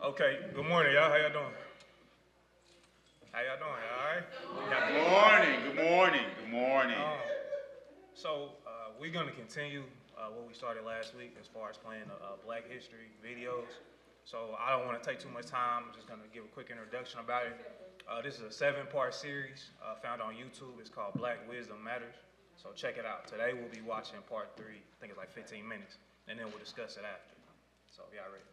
Okay, good morning, y'all. How y'all doing? How y'all doing? All right? Good morning, good morning, good morning. We're going to continue what we started last week as far as playing Black History videos. So I don't want to take too much time. I'm just going to give a quick introduction about it. This is a 7-part series found on YouTube. It's called Black Wisdom Matters. So check it out. Today we'll be watching part 3. I think it's like 15 minutes. And then we'll discuss it after. So y'all ready?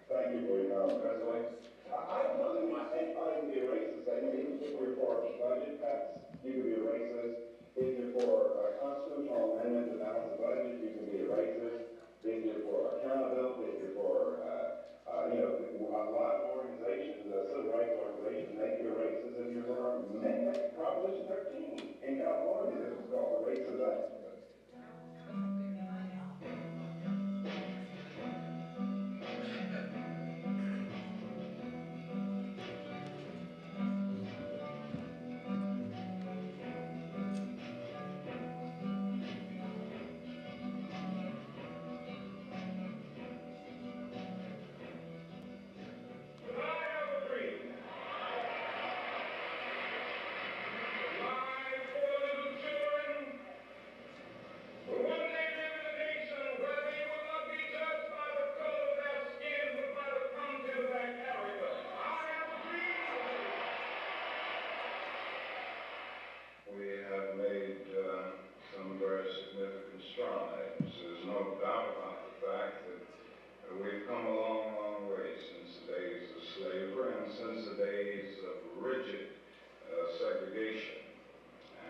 Thank you for your comment, President. I believe anybody can be a racist. I mean, if you're for budget cuts, you can be a racist. If you're for a constitutional amendment to balance the budget, you can be a racist. If you're for accountability, if you're for, a lot of organizations, civil rights organizations, make you a racist if you're for Proposition 13 in California. This is called the Racist Act. We have made some very significant strides. There's no doubt about the fact that we've come a long, long way since the days of slavery and since the days of rigid segregation.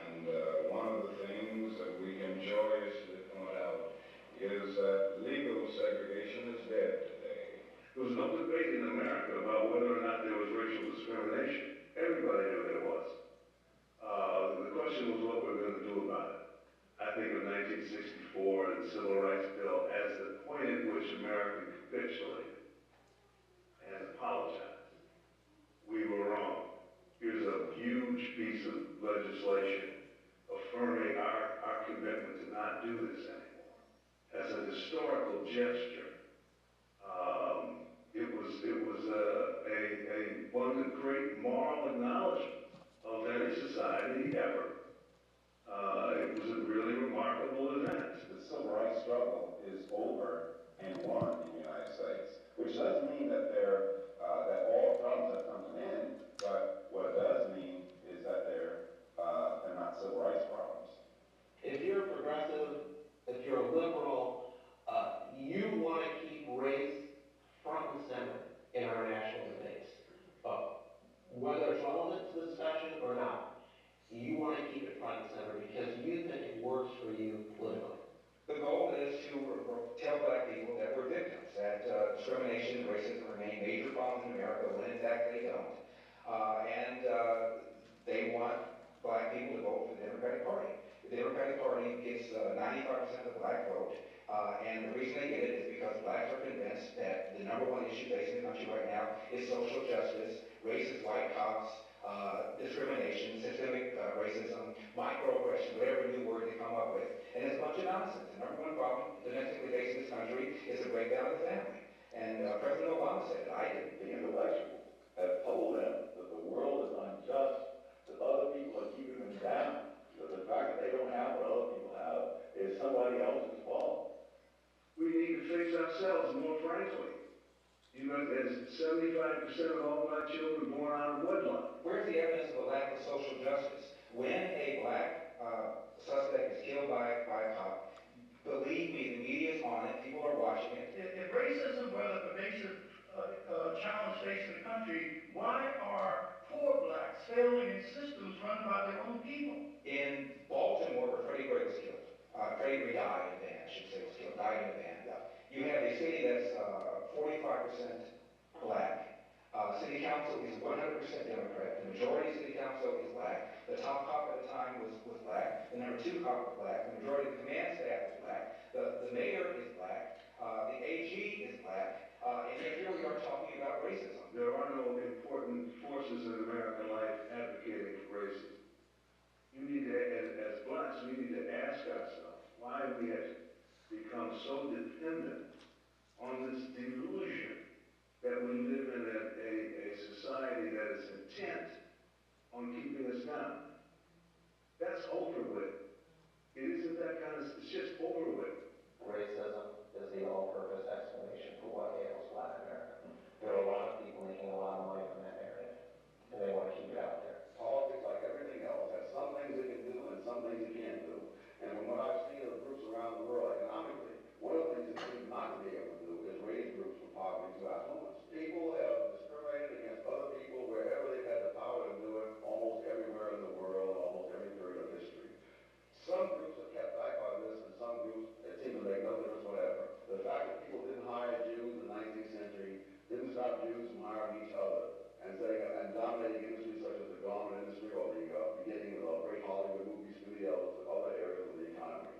And one of the things that we can joyously point out is that legal segregation is dead today. There was no debate in America about whether or not there was racial discrimination. Everybody knew there was. The question was what we're going to do about it. I think of 1964 and the Civil Rights Bill as the point at which America capitulated and apologized. We were wrong. Here's a huge piece of legislation affirming our commitment to not do this anymore. As a historical gesture, it was one of the great moral acknowledgement of any society ever. It was a really remarkable event. The civil rights struggle is over and won in the United States, which doesn't mean that that all problems have come to an end, but what it does mean is that they're not civil rights problems. If you're a progressive, if you're a liberal, you want to keep race front and center in our national debates, whether it's relevant to the discussion or not. You want to keep it front and center because you think it works for you politically. The goal is to tell black people that we're victims, that discrimination and racism remain major problems in America, when in fact they don't. They want black people to vote for the Democratic Party. The Democratic Party gets 95% of the black vote, and the reason they get it is because blacks are convinced that the number one issue facing the country right now is social justice, racist white cops, discrimination, systemic racism, microaggression, whatever new word they come up with. And it's a bunch of nonsense. The number one problem domestically facing this country is the breakdown of the family. And President Obama said it. I didn't. The intellectuals have told them that the world is unjust, that other people are keeping them down, that the fact that they don't have what other people have is somebody else's fault. We need to fix ourselves more frankly. You know, there's 75% of all black children born out of wedlock. Where's the evidence of a lack of social justice? When a black suspect is killed by a cop, believe me, the media is on it, people are watching it. If racism were the pervasive challenge facing the country, why are poor blacks failing in systems run by their own people? In Baltimore, where Freddie Gray was killed, Freddie Gray died in a van, I should say, was killed, died in a van. You have a city that's 45% black. City council is 100% Democrat. The majority of city council was black, the number 2 cop was black, the majority of the command staff is black, the mayor is black, the AG is black, and yet here we are talking about racism. There are no important forces in American life advocating for racism. You need to, as blacks, we need to ask ourselves why we have become so dependent on this delusion that we live in a society that is intent on keeping us down. That's over with. It isn't that kind of, it's just over with. Racism is the all-purpose explanation for what ails Latin America. There are a lot of people making a lot of money from that area, and they want to keep it out there. Politics, like everything else, has some things it can do and some things it can't do. And from what I've seen of groups around the world economically, one of the things it seems not to be able to do is raise groups from poverty to affluence. People have discriminated against other people wherever they've had the power to do it, almost everywhere in the world, almost every period of history. Some groups have kept back by this, and some groups, it seems to make no difference whatever. The fact that people didn't hire Jews in the 19th century didn't stop Jews from hiring each other and dominating industries such as the garment industry or the beginning of great Hollywood movie studios and other areas of the economy.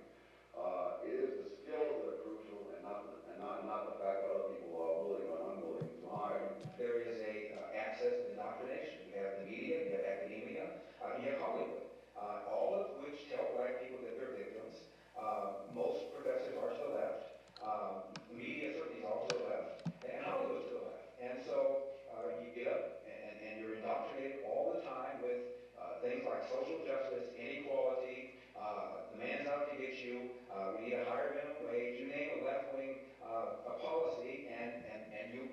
It is the skills that are crucial and not the fact that other people are willing or unwilling to hire. There is a access to indoctrination. You have the media, you have academia, you have Hollywood, all of which tell black people that they're victims. Most professors are to the left. The media certainly is all to the left, and Hollywood's to the left. And so you get up and you're indoctrinated all the time with things like social justice, inequality, the man's out to get you, we need a higher minimum wage, you name a left-wing policy, and you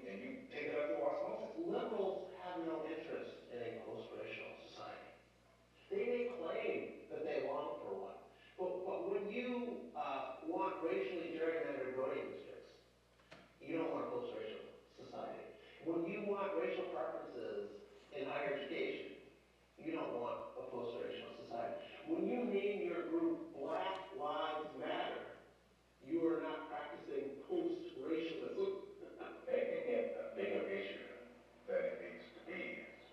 pick it up through osmosis. Liberals have no interest in a post-racial society. They may claim that they long for one, but when you want racially gerrymandered voting districts, you don't want a post-racial society. When you want racial preferences in higher education, you don't want a post-racial society. When you name your group Black Lives Matter, you are not practicing post-racialism. Making it a bigger issue than it needs to be is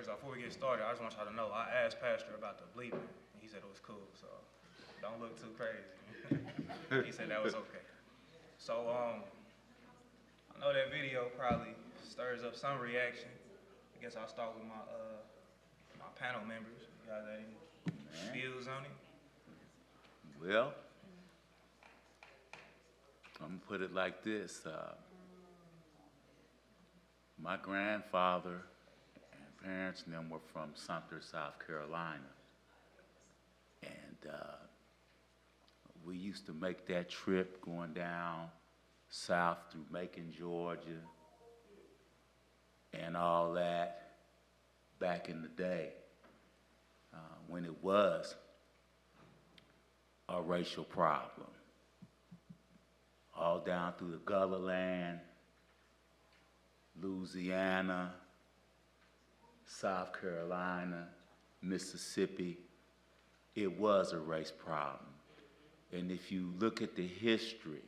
First off, before we get started, I just want y'all to know, I asked Pastor about the bleeping, and he said it was cool, so don't look too crazy. He said that was okay. So, I know that video probably stirs up some reaction. I guess I'll start with my panel members. You guys have any views on it? Well, I'm gonna put it like this. My grandfather and parents and them were from Sumter, South Carolina. And we used to make that trip going down south through Macon, Georgia, and all that back in the day when it was a racial problem. All down through the Gullah Land, Louisiana, South Carolina, Mississippi. It was a race problem. And if you look at the history,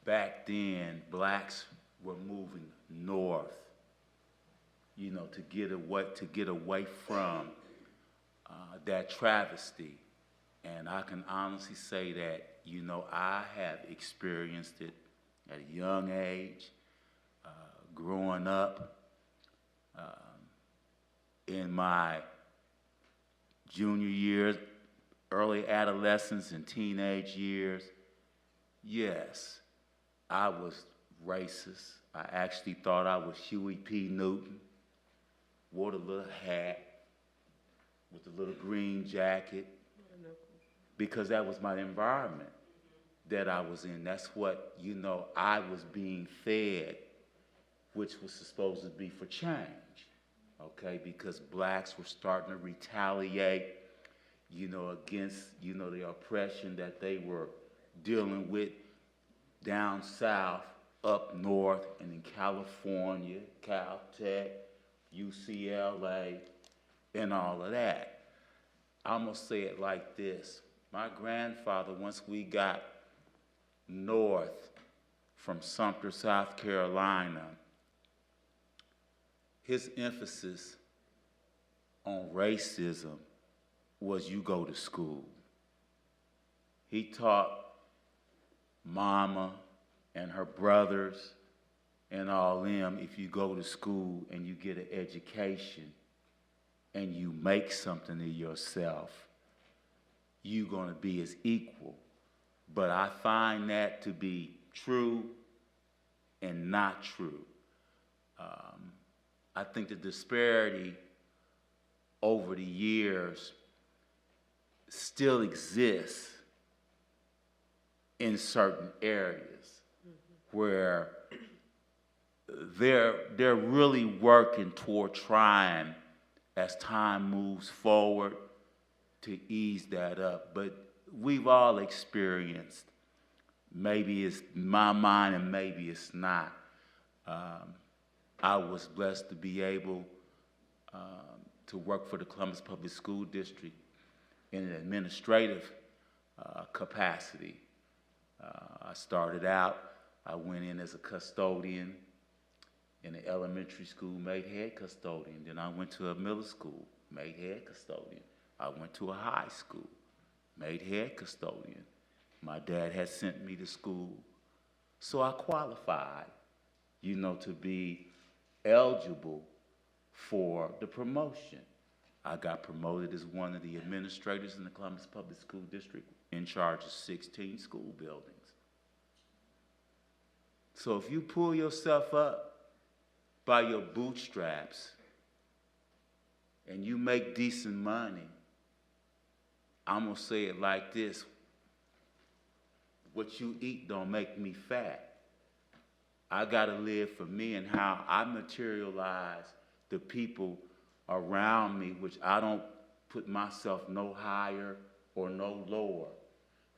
back then, blacks were moving north, you know, to get away from that travesty. And I can honestly say that, you know, I have experienced it at a young age, growing up in my junior years, early adolescence and teenage years. Yes, I was racist. I actually thought I was Huey P. Newton, wore the little hat with the little green jacket, because that was my environment that I was in. That's what, you know, I was being fed, which was supposed to be for change, okay? Because blacks were starting to retaliate, you know, against, you know, the oppression that they were dealing with down south, up north, and in California, Caltech, UCLA, and all of that. I'm gonna say it like this. My grandfather, once we got north from Sumter, South Carolina, his emphasis on racism was you go to school. He taught Mama and her brothers and all them, if you go to school and you get an education and you make something of yourself, you're going to be as equal. But I find that to be true and not true. I think the disparity over the years still exists in certain areas where they're really working toward trying, as time moves forward, to ease that up. But we've all experienced, maybe it's my mind and maybe it's not. I was blessed to be able to work for the Columbus Public School District in an administrative capacity. I started out, I went in as a custodian in an elementary school, made head custodian. Then I went to a middle school, made head custodian. I went to a high school, made head custodian. My dad had sent me to school, so I qualified, you know, to be eligible for the promotion. I got promoted as one of the administrators in the Columbus Public School District in charge of 16 school buildings. So if you pull yourself up by your bootstraps and you make decent money, I'm gonna say it like this: what you eat don't make me fat. I gotta live for me and how I materialize the people around me, which I don't put myself no higher or no lower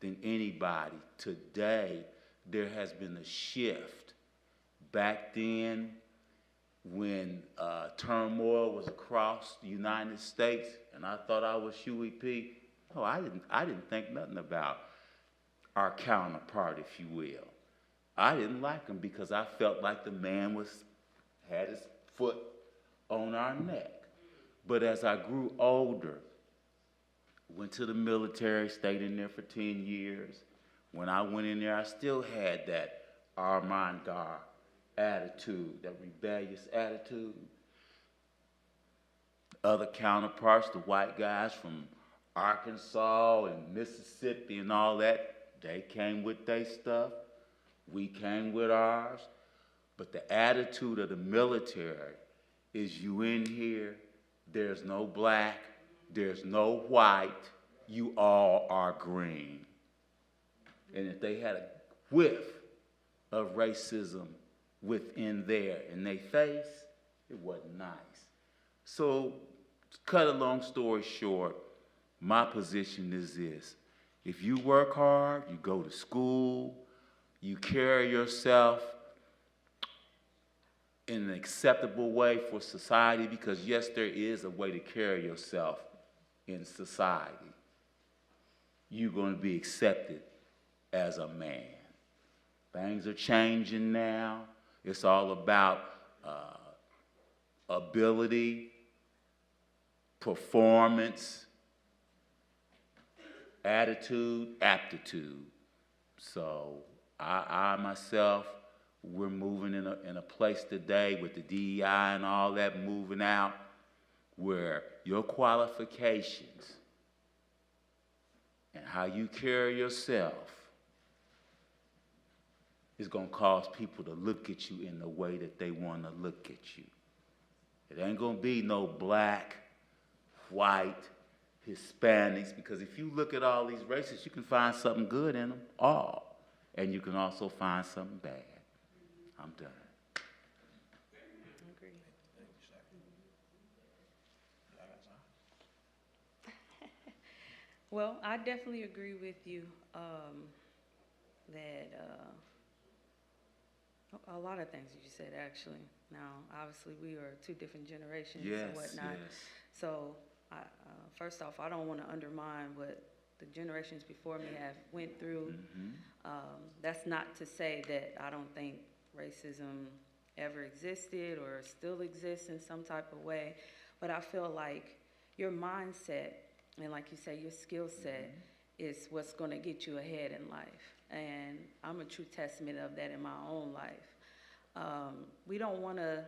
than anybody. Today, there has been a shift. Back then, when turmoil was across the United States, and I thought I was Huey P. Oh, I didn't think nothing about our counterpart, if you will. I didn't like him because I felt like the man had his foot on our neck. But as I grew older, went to the military, stayed in there for 10 years. When I went in there, I still had that avant-garde attitude, that rebellious attitude. Other counterparts, the white guys from Arkansas and Mississippi and all that, they came with their stuff. We came with ours. But the attitude of the military is you in here, there's no black, there's no white, you all are green. And if they had a whiff of racism within there in their face, it wasn't nice. So, to cut a long story short, my position is this. If you work hard, you go to school, you carry yourself in an acceptable way for society, because yes, there is a way to carry yourself in society. You're going to be accepted as a man. Things are changing now. It's all about ability, performance, attitude, aptitude. So I myself, we're moving in a place today with the DEI and all that moving out, where your qualifications and how you carry yourself is going to cause people to look at you in the way that they want to look at you. It ain't going to be no black, white, Hispanics, because if you look at all these races, you can find something good in them all, and you can also find something bad. I'm done. Agree. Well, I definitely agree with you that a lot of things you said, actually. Now, obviously, we are two different generations and whatnot. Yes. So, first off, I don't want to undermine what the generations before me have went through. That's not to say that I don't think racism ever existed or still exists in some type of way, but I feel like your mindset and, like you say, your skill set is what's going to get you ahead in life. And I'm a true testament of that in my own life. We don't want to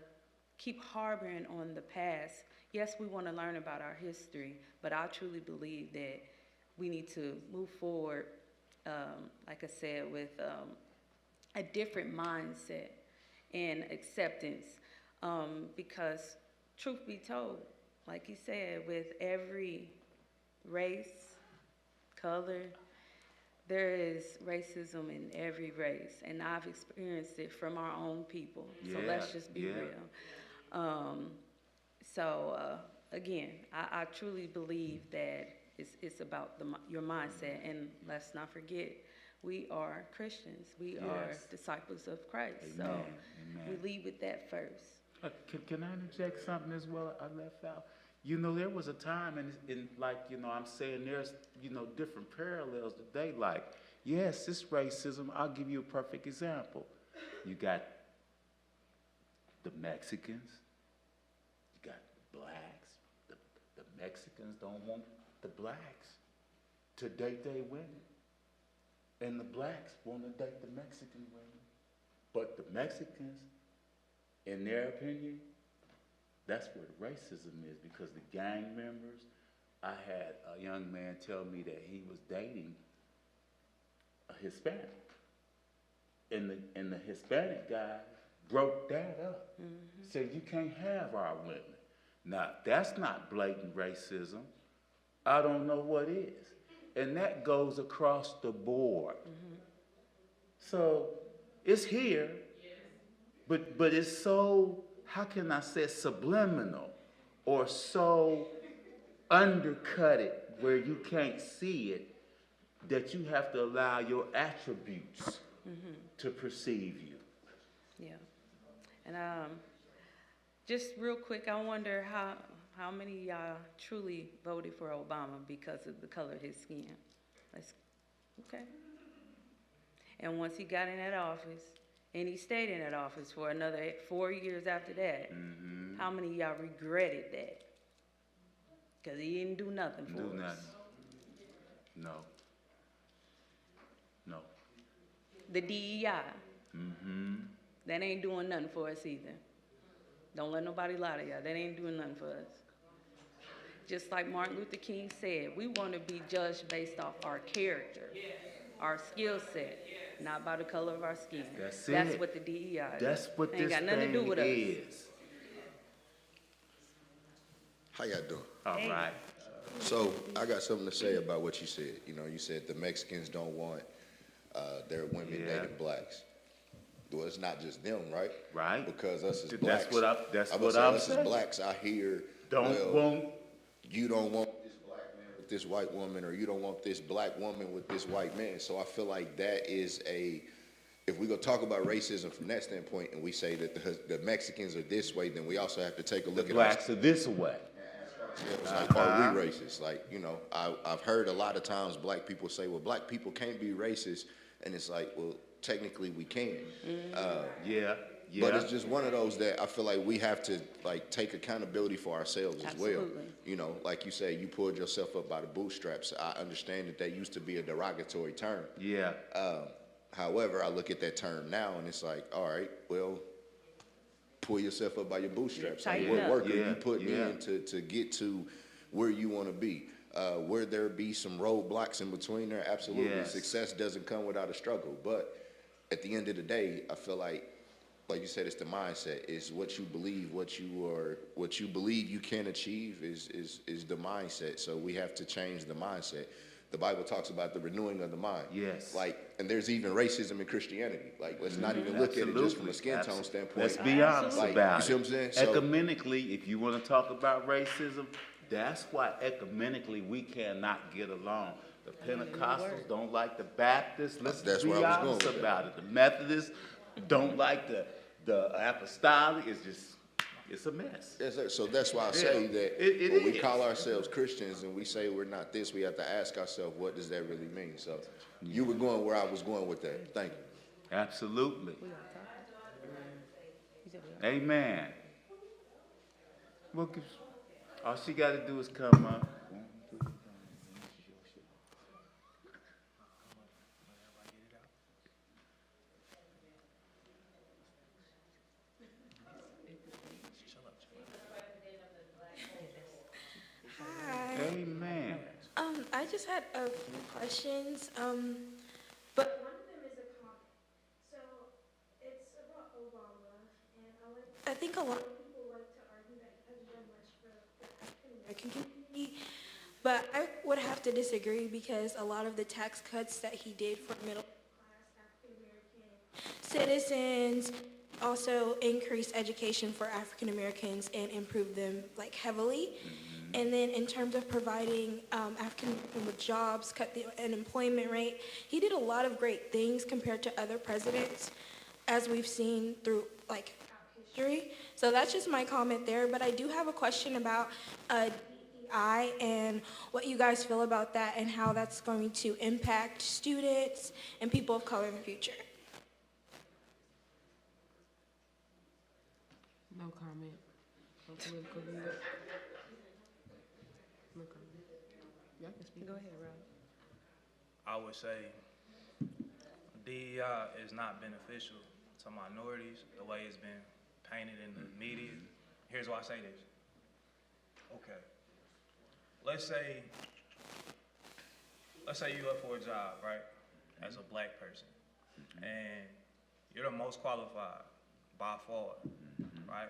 keep harboring on the past. Yes, we want to learn about our history, but I truly believe that we need to move forward, like I said, with a different mindset and acceptance, because truth be told, like you said, with every race, color, there is racism in every race, and I've experienced it from our own people. So let's just be real. Again, I truly believe that it's about your mindset, and let's not forget, we are Christians. We are disciples of Christ. Amen. So Amen. we lead with that first. Can I interject something as well I left out? You know, there was a time, in like, you know, I'm saying there's, you know, different parallels today. Like, yes, this racism, I'll give you a perfect example. You got the Mexicans, you got blacks. The Mexicans don't want the blacks to date their women. And the blacks want to date the Mexican women. But the Mexicans, in their opinion, that's where the racism is, because the gang members, I had a young man tell me that he was dating a Hispanic. And the Hispanic guy broke that up. Said, you can't have our women. Now, that's not blatant racism. I don't know what is. And that goes across the board. So it's here, but it's so, how can I say, subliminal, or so undercutted where you can't see it, that you have to allow your attributes to perceive you. Yeah. And just real quick, I wonder how many of y'all truly voted for Obama because of the color of his skin? Okay. And once he got in that office, and he stayed in that office for another 4 years after that, How many of y'all regretted that? Cause he didn't do nothing for us. Do nothing. No. No. The DEI, Mm-hmm. that ain't doing nothing for us either. Don't let nobody lie to y'all, that ain't doing nothing for us. Just like Martin Luther King said, we want to be judged based off our character, our skill set, not by the color of our skin. That's That's it. what the DEI is. That's what Ain't this got nothing thing to do with us. is. How y'all doing? All right. So I got something to say about what you said. You know, you said the Mexicans don't want their women Yeah. dating blacks. Well, it's not just them, right? Right. Because us as That's blacks, what that's I'm what saying, I'm us saying. as blacks, I hear, Don't well, want. you don't want this black man with this white woman, or you don't want this black woman with this white man. So I feel like that is if we go talk about racism from that standpoint, and we say that the Mexicans are this way, then we also have to take a look at Blacks are this way. It's like, are we racist? Like, you know, I've heard a lot of times black people say, well, black people can't be racist. And it's like, well, technically we can. Yeah. But it's just one of those that I feel like we have to, like, take accountability for ourselves as well. Absolutely. You know, like you say, you pulled yourself up by the bootstraps. I understand that used to be a derogatory term. Yeah. However, I look at that term now and it's like, all right, well, pull yourself up by your bootstraps. Like, Tighten what up. work are Yeah, you putting yeah. in to get to where you want to be? Where there be some roadblocks in between there? Absolutely. Yes. Success doesn't come without a struggle. But at the end of the day, I feel like you said, it's the mindset. Is what you believe, what you believe you can achieve is the mindset. So we have to change the mindset. The Bible talks about the renewing of the mind. Yes. Like, and there's even racism in Christianity. Like, let's not even look at it just from a skin tone standpoint. Let's be honest Like, about you see it. what I'm saying? So- Ecumenically, if you want to talk about racism, that's why ecumenically we cannot get along. The Pentecostals don't like the Baptists. Let's That's be where I was honest going with about it. The Methodists don't like the Apostolic. It's a mess. Yes, sir. So that's why I say that It when we is. call ourselves Christians and we say we're not this, we have to ask ourselves, what does that really mean? So you were going where I was going with that. Thank you. Absolutely. Amen. Well, all she got to do is come up. Hi. Amen. I just had a few questions, but one of them is a comment. So it's about Obama, and I think a lot of people like to argue that he hasn't done much for the African American community, but I would have to disagree because a lot of the tax cuts that he did for middle class African American citizens also increased education for African Americans and improved them like heavily. And then in terms of providing African Americans with jobs, cut the unemployment rate, he did a lot of great things compared to other presidents, as we've seen through like history. So that's just my comment there. But I do have a question about DEI and what you guys feel about that and how that's going to impact students and people of color in the future. No comment. No political view. No comment. Y'all can speak. Go ahead, Rob. I would say DEI is not beneficial to minorities the way it's been painted in the media. Here's why I say this. Okay. Let's say you're up for a job, right? As a black person. And you're the most qualified by far, right?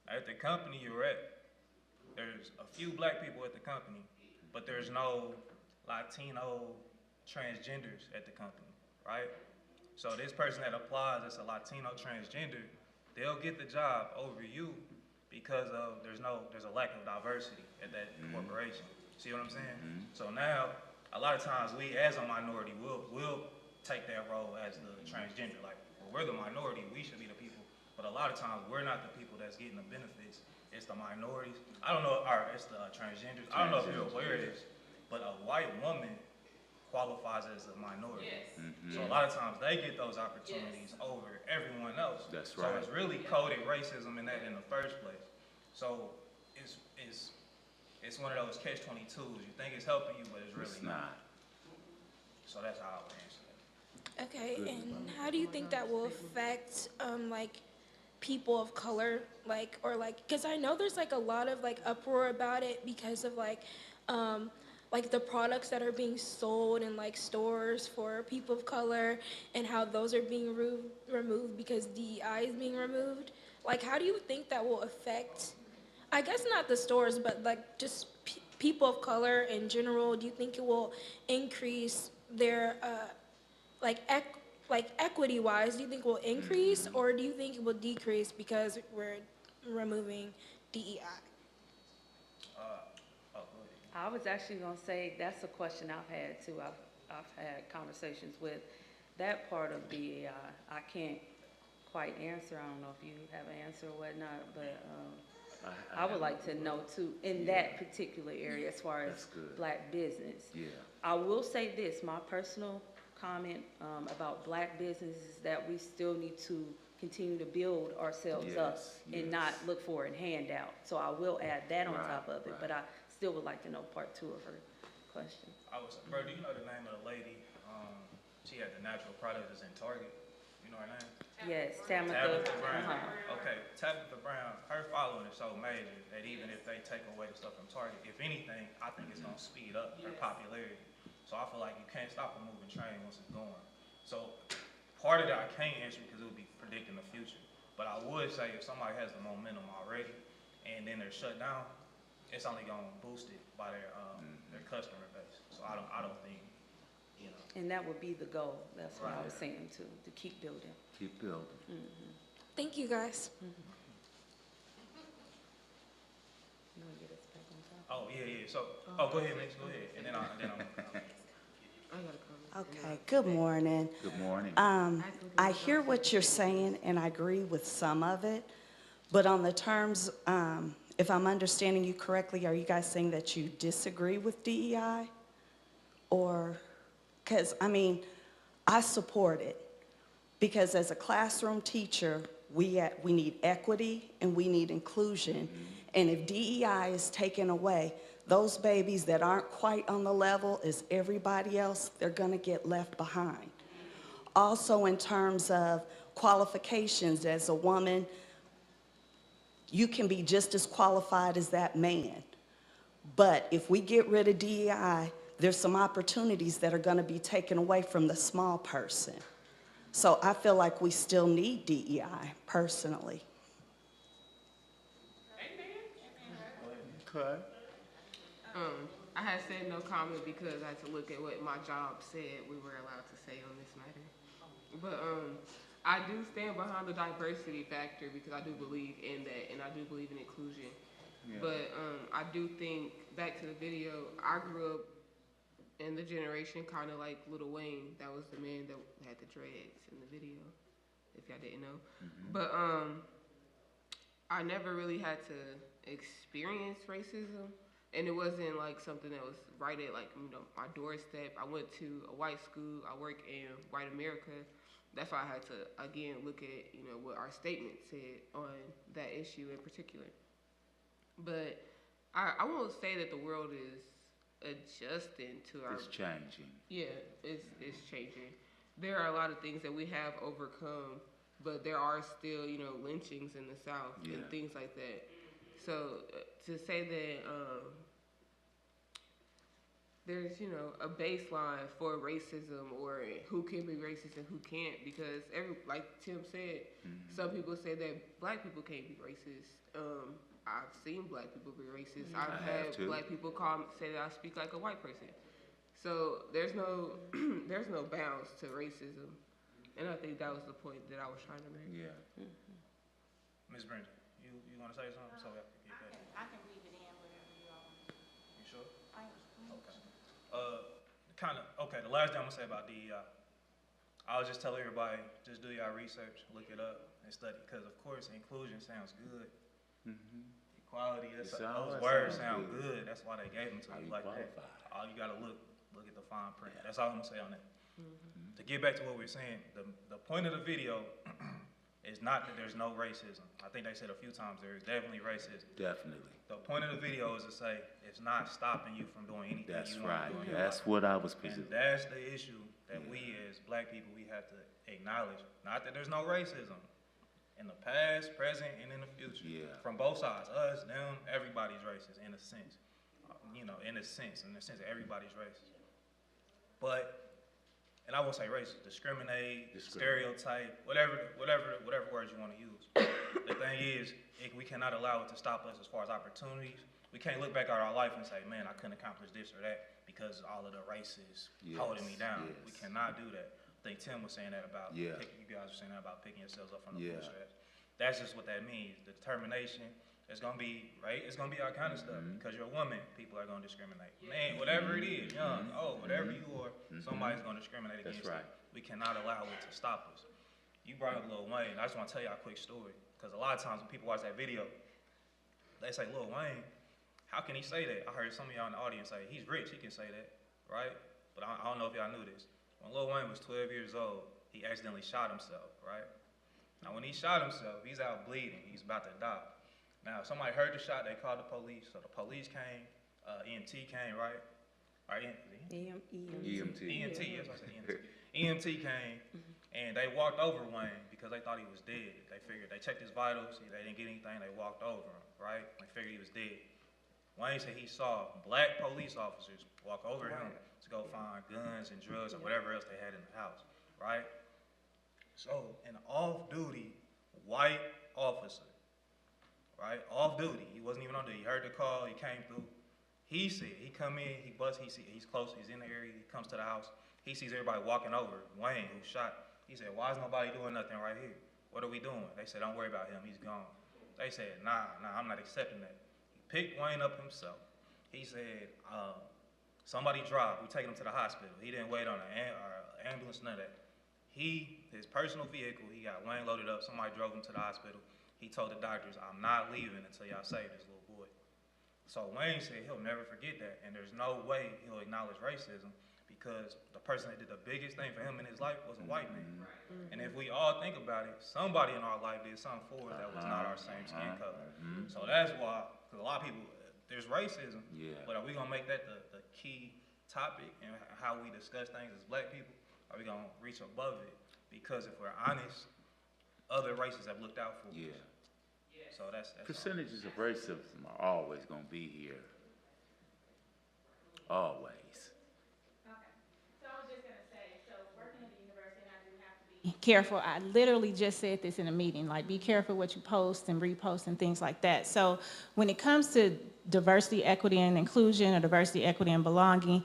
At the company you're at, there's a few black people at the company, but there's no Latino transgenders at the company, right? So this person that applies that's a Latino transgender, they'll get the job over you because there's a lack of diversity at that corporation. See what I'm saying? So now, a lot of times we as a minority will take that role as the transgender. Like, well, we're the minority, we should be the people. But a lot of times we're not the people that's getting the benefits. It's the minorities. I don't know, or it's the transgenders. I don't know if you're aware of this, but a white woman qualifies as a minority. So a lot of times they get those opportunities over everyone else. That's So right. it's really coded racism in that in the first place. So it's one of those catch-22s. You think it's helping you, but it's really It's not. So that's how I would answer that. Okay, Good. and how do you think that will affect, like, people of color, like, or like, because I know there's like a lot of like uproar about it because of like the products that are being sold in like stores for people of color and how those are being removed because DEI is being removed. Like, how do you think that will affect, I guess not the stores, but like just people of color in general? Do you think it will increase their, like equity-wise, do you think it will increase or do you think it will decrease because we're removing DEI? Go ahead. I was actually gonna say, that's a question I've had too. I've had conversations with that part of DEI. I can't quite answer. I don't know if you have an answer or whatnot, but, I would like to know too, in that particular area as far as That's good. black business. Yeah. I will say this, my personal comment about black businesses is that we still need to continue to build ourselves up and not look for a handout. So I will add that on top of it, but I still would like to know part 2 of her question. I was, bro, do you know the name of the lady? She had the natural products in Target. You know her name? Yes, Tabitha Brown. uh-huh. Okay, Tabitha Brown, her following is so major that even if they take away the stuff from Target, if anything, I think it's gonna speed up her popularity. So I feel like you can't stop a moving train once it's going. So part of that I can't answer because it would be predicting the future. But I would say if somebody has the momentum already and then they're shut down, it's only gonna boost it by their customer base. So I don't think, you know. And that would be the goal. That's what I was saying too, to keep building. Keep building. Thank you, guys. You wanna get us back on top? Oh, yeah. So, go ahead, Mitch, go ahead. And then I'm I got a comment. Okay, good morning. Good morning. I hear what you're saying, and I agree with some of it, but on the terms, if I'm understanding you correctly, are you guys saying that you disagree with DEI? Or, because, I mean, I support it, because as a classroom teacher, we need equity and we need inclusion, and if DEI is taken away, those babies that aren't quite on the level as everybody else, they're gonna get left behind. Also, in terms of qualifications, as a woman, you can be just as qualified as that man. But if we get rid of DEI, there's some opportunities that are gonna be taken away from the small person. So I feel like we still need DEI, personally. Okay. I had said no comment because I had to look at what my job said we were allowed to say on this matter. But I do stand behind the diversity factor because I do believe in that and I do believe in inclusion. Yeah. But I do think, back to the video, I grew up in the generation kind of like Lil Wayne. That was the man that had the dreads in the video, if y'all didn't know. But I never really had to experience racism. And it wasn't like something that was right at like, you know, my doorstep. I went to a white school. I work in white America. That's why I had to, again, look at, you know, what our statement said on that issue in particular. But I won't say that the world is adjusting to our... It's changing. Yeah, it's changing. There are a lot of things that we have overcome, but there are still, you know, lynchings in the South and things like that. So to say that there's, you know, a baseline for racism or who can be racist and who can't, because like Tim said, some people say that black people can't be racist. I've seen black people be racist. I've had black people say that I speak like a white person. So there's no bounds to racism, and I think that was the point that I was trying to make. Yeah. Ms. Brenda, you want to say something? So I can leave it in whatever you all want. You sure? Okay. The last thing I'm gonna say about DEI, I was just telling everybody, just do your research, look it up, and study. Because of course, inclusion sounds good. Equality, those words sound good. That's why they gave them to you like that. All you gotta look look at the fine print. That's all I'm gonna say on that. To get back to what we were saying, the point of the video is not that there's no racism. I think they said a few times there is definitely racism. Definitely. The point of the video is to say it's not stopping you from doing anything That's you want right. to do in your That's life. what I was And presenting. that's the issue that we as black people, we have to acknowledge. Not that there's no racism in the past, present, and in the future. Yeah. From both sides, us, them, everybody's racist in a sense. In a sense that everybody's racist. But, and I won't say racist, discriminate, stereotype, whatever words you want to use. The thing is, we cannot allow it to stop us as far as opportunities. We can't look back at our life and say, man, I couldn't accomplish this or that because all of the racists holding me down. Yes. We cannot do that. I think Tim was saying that about, you guys were saying that about picking yourselves up from the bootstraps. That's just what that means. The determination. It's gonna be, right? It's gonna be all kind of stuff. Because you're a woman, people are gonna discriminate. Man, whatever it is, young, old, whatever you are, somebody's gonna discriminate against you. We cannot allow it to stop us. You brought up Lil Wayne. I just wanna tell y'all a quick story. Because a lot of times when people watch that video, they say, Lil Wayne, how can he say that? I heard some of y'all in the audience say, he's rich, he can say that, right? But I don't know if y'all knew this. When Lil Wayne was 12 years old, he accidentally shot himself, right? Now when he shot himself, he's out bleeding, he's about to die. Now, if somebody heard the shot, they called the police. So the police came, EMT came, right? Or EMT. EMT, yes, I said EMT. EMT came, and they walked over Wayne because they thought he was dead. They figured, they checked his vitals, they didn't get anything, they walked over him, right? They figured he was dead. Wayne said he saw black police officers walk over him to go find guns and drugs or whatever else they had in the house, right? So, an off-duty white officer, right? Off duty. He wasn't even on duty. He heard the call. He came through. He said, he come in, he's close, he's in the area, he comes to the house. He sees everybody walking over. Wayne, who shot, he said, why is nobody doing nothing right here? What are we doing? They said, don't worry about him, he's gone. They said, nah, I'm not accepting that. He picked Wayne up himself. He said, somebody drive, we take him to the hospital. He didn't wait on an ambulance, none of that. His personal vehicle, he got Wayne loaded up, somebody drove him to the hospital. He told the doctors, I'm not leaving until y'all save this little boy. So Wayne said he'll never forget that, and there's no way he'll acknowledge racism because the person that did the biggest thing for him in his life was a white man. And if we all think about it, somebody in our life did something for us that was not our same skin color. So that's why, because a lot of people, there's racism, but are we gonna make that the key topic and how we discuss things as black people? Are we gonna reach above it? Because if we're honest, other races have looked out for us. So that's Percentages of racism are always going to be here. Always. Okay. So I was just gonna say, so working at the university, and I do have to be careful. I literally just said this in a meeting, like be careful what you post and repost and things like that. So when it comes to diversity, equity, and inclusion, or diversity, equity, and belonging,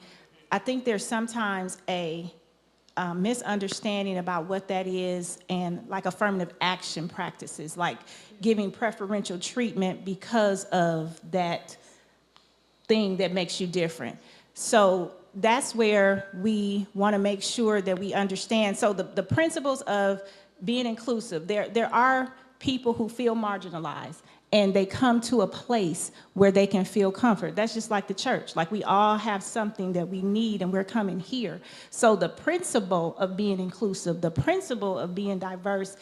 I think there's sometimes a misunderstanding about what that is, and like affirmative action practices, like giving preferential treatment because of that thing that makes you different. So that's where we want to make sure that we understand. So the principles of being inclusive, there are people who feel marginalized, and they come to a place where they can feel comfort. That's just like the church. Like we all have something that we need, and we're coming here. So the principle of being inclusive, the principle of being diverse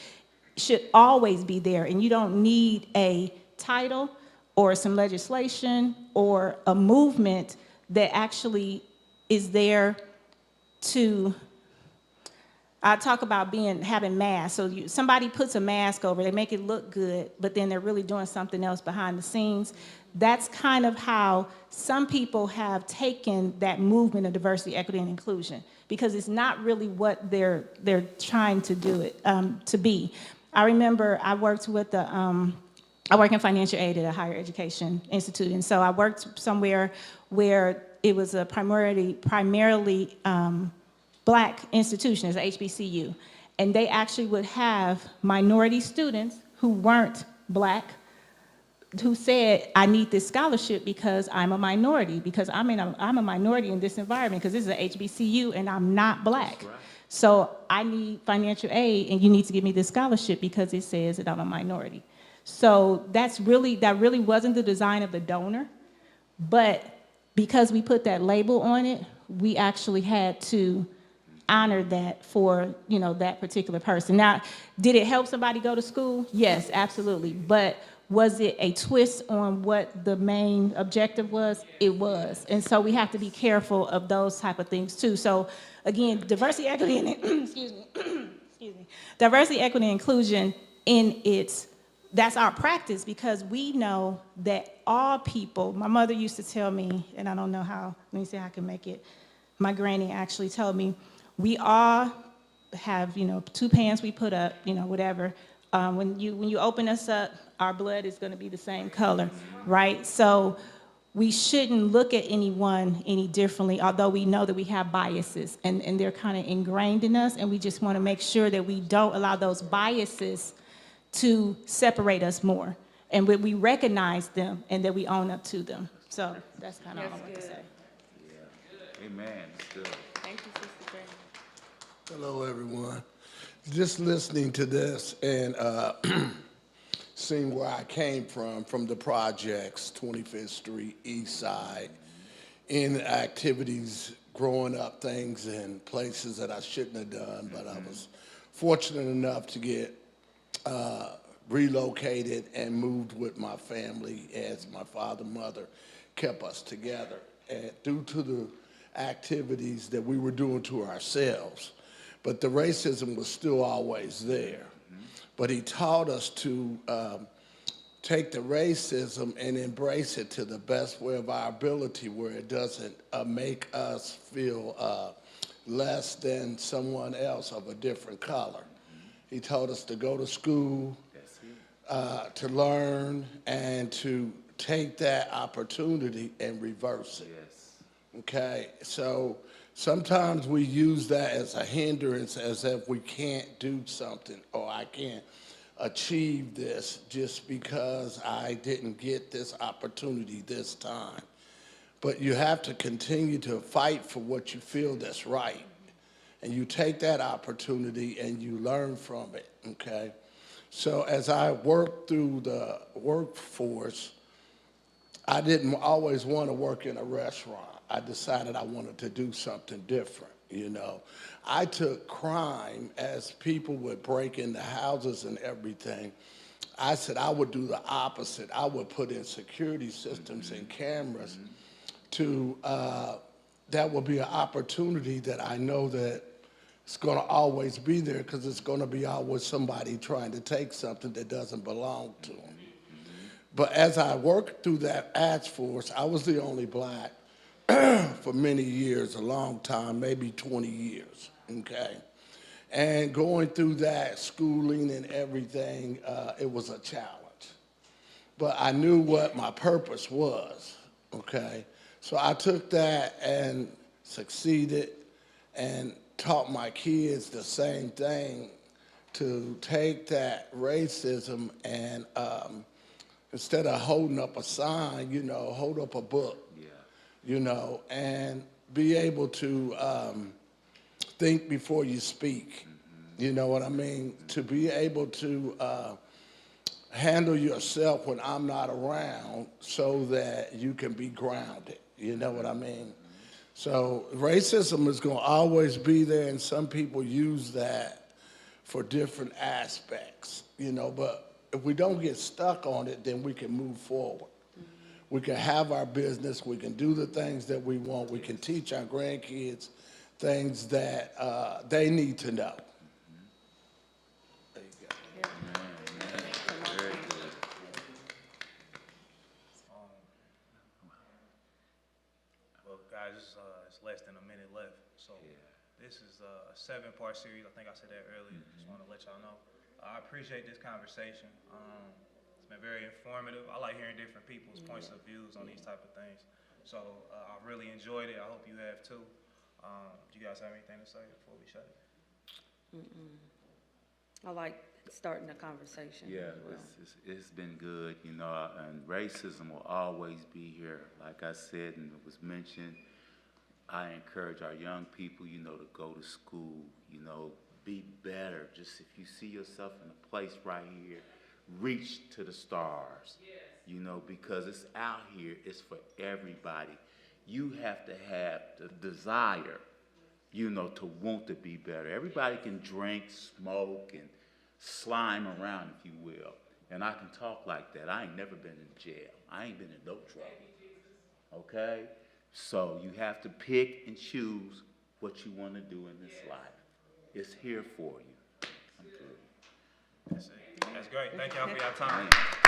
should always be there. And you don't need a title or some legislation or a movement that actually is there to I talk about having masks. So somebody puts a mask over, they make it look good, but then they're really doing something else behind the scenes. That's kind of how some people have taken that movement of diversity, equity, and inclusion, because it's not really what they're trying to do it to be. I remember I worked with I work in financial aid at a higher education institute, and so I worked somewhere where it was a primarily Black institution, as a HBCU, and they actually would have minority students who weren't Black who said, I need this scholarship because I'm a minority, because I'm a minority in this environment, because this is an HBCU and I'm not Black. Right. So I need financial aid, and you need to give me this scholarship because it says that I'm a minority. So that really wasn't the design of the donor, but because we put that label on it, we actually had to honor that for, you know, that particular person. Now, did it help somebody go to school? Yes, absolutely. But was it a twist on what the main objective was? It was. And so we have to be careful of those type of things too. So again, diversity, equity, and excuse me, excuse me, diversity, equity, and inclusion in its, that's our practice, because we know that all people, my mother used to tell me, and I don't know how, let me see how I can make it, my granny actually told me, we all have, you know, two pans we put up, you know, whatever. When you open us up, our blood is going to be the same color, right? So we shouldn't look at anyone any differently, although we know that we have biases, and they're kind of ingrained in us, and we just want to make sure that we don't allow those biases to separate us more, and we recognize them and that we own up to them. So that's kind of all I want to say. Yeah. Amen. That's good. Thank you, Sister Gray. Hello, everyone. Just listening to this and seeing where I came from the projects, 25th Street, East Side, in activities, growing up, things in places that I shouldn't have done, but I was fortunate enough to get relocated and moved with my family as my father and mother kept us together. And due to the activities that we were doing to ourselves, but the racism was still always there. But he taught us to take the racism and embrace it to the best way of our ability, where it doesn't make us feel less than someone else of a different color. He taught us to go to school, to learn, and to take that opportunity and reverse it. Yes. Okay, so sometimes we use that as a hindrance, as if we can't do something, or I can't achieve this just because I didn't get this opportunity this time. But you have to continue to fight for what you feel that's right. And you take that opportunity and you learn from it, okay? So as I worked through the workforce, I didn't always want to work in a restaurant. I decided I wanted to do something different, you know. I took crime, as people would break into houses and everything. I said I would do the opposite. I would put in security systems and cameras to, that would be an opportunity that I know that it's going to always be there, because it's going to be always somebody trying to take something that doesn't belong to them. But as I worked through that task force, I was the only black for many years, a long time, maybe 20 years, okay? And going through that schooling and everything, it was a challenge. But I knew what my purpose was, okay? So I took that and succeeded and taught my kids the same thing, to take that racism and instead of holding up a sign, you know, hold up a book, you know, and be able to think before you speak, you know what I mean? To be able to handle yourself when I'm not around so that you can be grounded, you know what I mean? So racism is going to always be there, and some people use that for different aspects, you know, but if we don't get stuck on it, then we can move forward. We can have our business, we can do the things that we want, we can teach our grandkids things that they need to know. There you go. Very good. Well, guys, it's less than a minute left. So this is a 7-part series. I think I said that earlier. Just want to let y'all know. I appreciate this conversation. It's been very informative. I like hearing different people's points of views on these type of things. So I really enjoyed it. I hope you have too. Do you guys have anything to say before we shut it? I like starting a conversation. Yeah, it's been good, you know, and racism will always be here. Like I said, and it was mentioned, I encourage our young people, you know, to go to school, you know, be better. Just if you see yourself in a place right here, reach to the stars, you know, because it's out here, it's for everybody. you have to have the desire, you know, to want to be better. Everybody can drink, smoke, and slime around, if you will. And I can talk like that. I ain't never been in jail. I ain't been in no trouble. Okay? So you have to pick and choose what you want to do in this life. It's here for you. I'm good. That's great. Thank y'all for your time.